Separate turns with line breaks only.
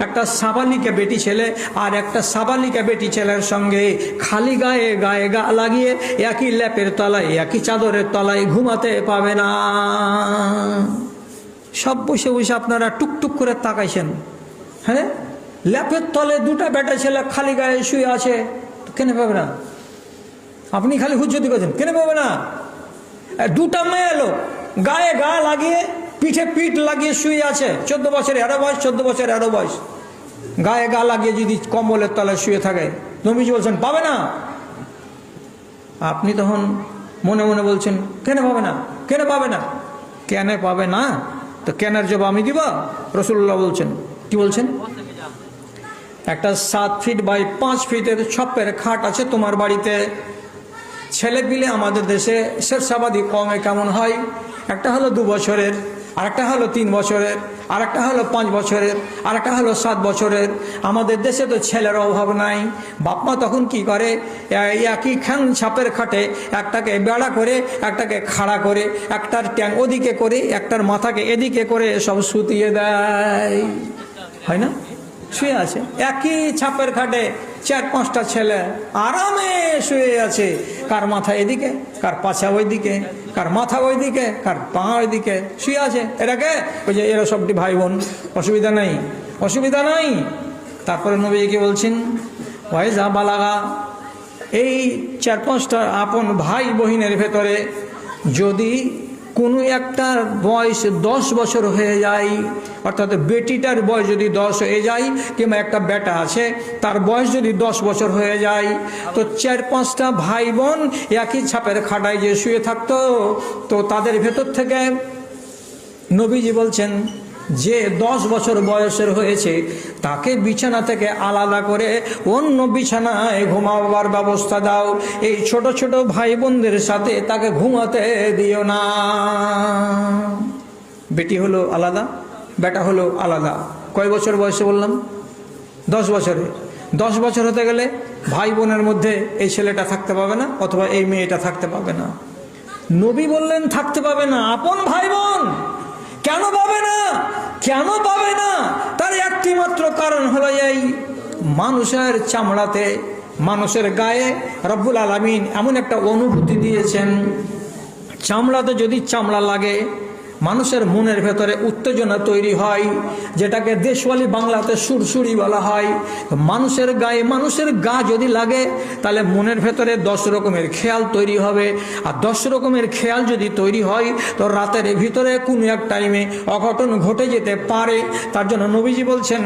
একটা সাবালিকা বেটি ছেলে আর একটা সাবালিকা বেটি ছেলের সঙ্গে খালি গায়ে গায়ে গা লাগিয়ে একই ল্যাপের তলায় একই চাদরের তলায় ঘুমাতে পাবে না। সব বসে বসে আপনারা টুকটুক করে তাকাইছেন। হ্যাঁ, ল্যাপের তলে দুটা বেটা ছেলে খালি গায়ে শুয়ে আছে, কেন পাবে না? আপনি খালি হুজ্জতি করছেন, কেন পাবে না? দুটা মেয়ে লোক গায়ে গা লাগিয়ে পিঠে পিঠ লাগিয়ে শুয়ে আছে, 14 বছর 11 বয়স, 14 বছর 11 বয়স, গায়ে গা লাগিয়ে যদি কম্বলের তলায় শুয়ে থাকে, নবীজি বলছেন পাবে না। আপনি তখন মনে মনে বলছেন কেন পাবে না, কেন পাবে না, কেন পাবে না? তো কেনার জবাব আমি দিব? রাসূলুল্লাহ বলছেন, কি বলছেন? একটা 7 ফিট বাই 5 ফিটের ছপ্পের খাট আছে তোমার বাড়িতে। ছেলে পিলে আমাদের দেশে শেরশাবাদী কমে কেমন হয়, একটা হলো 2 বছরের, আরেকটা হলো 3 বছরের, আরেকটা হলো 5 বছরের, আরেকটা হলো 7 বছরের। আমাদের দেশে তো ছেলের অভাব নাই। বাপমা তখন কি করে, একই খান ছাপের খাটে একটাকে বেড়া করে, একটাকে খাড়া করে, একটার ট্যাং ওদিকে করে, একটার মাথাকে এদিকে করে সব শুতিয়ে দেয়, হয় না? শুয়ে আছে একই ছাপের খাটে 4-5টা ছেলে আরামে শুয়ে আছে, কার মাথা এদিকে, কার পাছা ওইদিকে, কার মাথা ওইদিকে, কার পা ওইদিকে শুয়ে আছে। এটাকে ওই যে এরা সবটি ভাই বোন, অসুবিধা নাই, অসুবিধা নাই। তারপরে নবী কি বলছেন, ওয়াইজা বালাগা, এই 4-5টা আপন ভাই বোনের ভেতরে যদি কোনো একটার বয়স 10 বছর হয়ে যায়, অর্থাৎ বেটিটার বয়স যদি 10 হয়ে যায়, কিংবা একটা বেটা আছে তার বয়স যদি 10 বছর হয়ে যায়, তো 4-5টা ভাই বোন একই ছাপের খাটায় যে শুয়ে থাকতো, তো তাদের ভেতর থেকে নবীজি বলছেন যে 10 বছর বয়সের হয়েছে তাকে বিছানা থেকে আলাদা করে অন্য বিছানায় ঘুমাবার ব্যবস্থা দাও। এই ছোট ছোট ভাই বোনদের সাথে তাকে ঘুমাতে দিও না। বেটি হলো আলাদা, বেটা হলো আলাদা। কয় বছর বয়সে বললাম? 10 বছরে। 10 বছর হতে গেলে ভাই বোনের মধ্যে এই ছেলেটা থাকতে পাবে না, অথবা এই মেয়েটা থাকতে পাবে না। নবী বললেন থাকতে পাবে না, আপন ভাই বোন। কেন পাবে না? কেন পাবে না? তার একটি মাত্র কারণ হলো এই মানুষের চামড়াতে, মানুষের গায়ে রব্বুল আলামিন এমন একটা অনুভূতি দিয়েছেন, চামড়াতে যদি চামড়া লাগে মানুষের মনের ভেতরে উত্তেজনা তৈরি হয়, যেটাকে দেশওয়ালি বাংলাতে সুরসুরি বলা হয়। মানুষের গায়ে মানুষের গা যদি লাগে তাহলে মনের ভেতরে 10 রকমের খেয়াল তৈরি হবে, আর 10 রকমের খেয়াল যদি তৈরি হয় তো রাতের ভিতরে কোনো এক টাইমে অঘটন ঘটে যেতে পারে। তার জন্য নবীজি বলছেন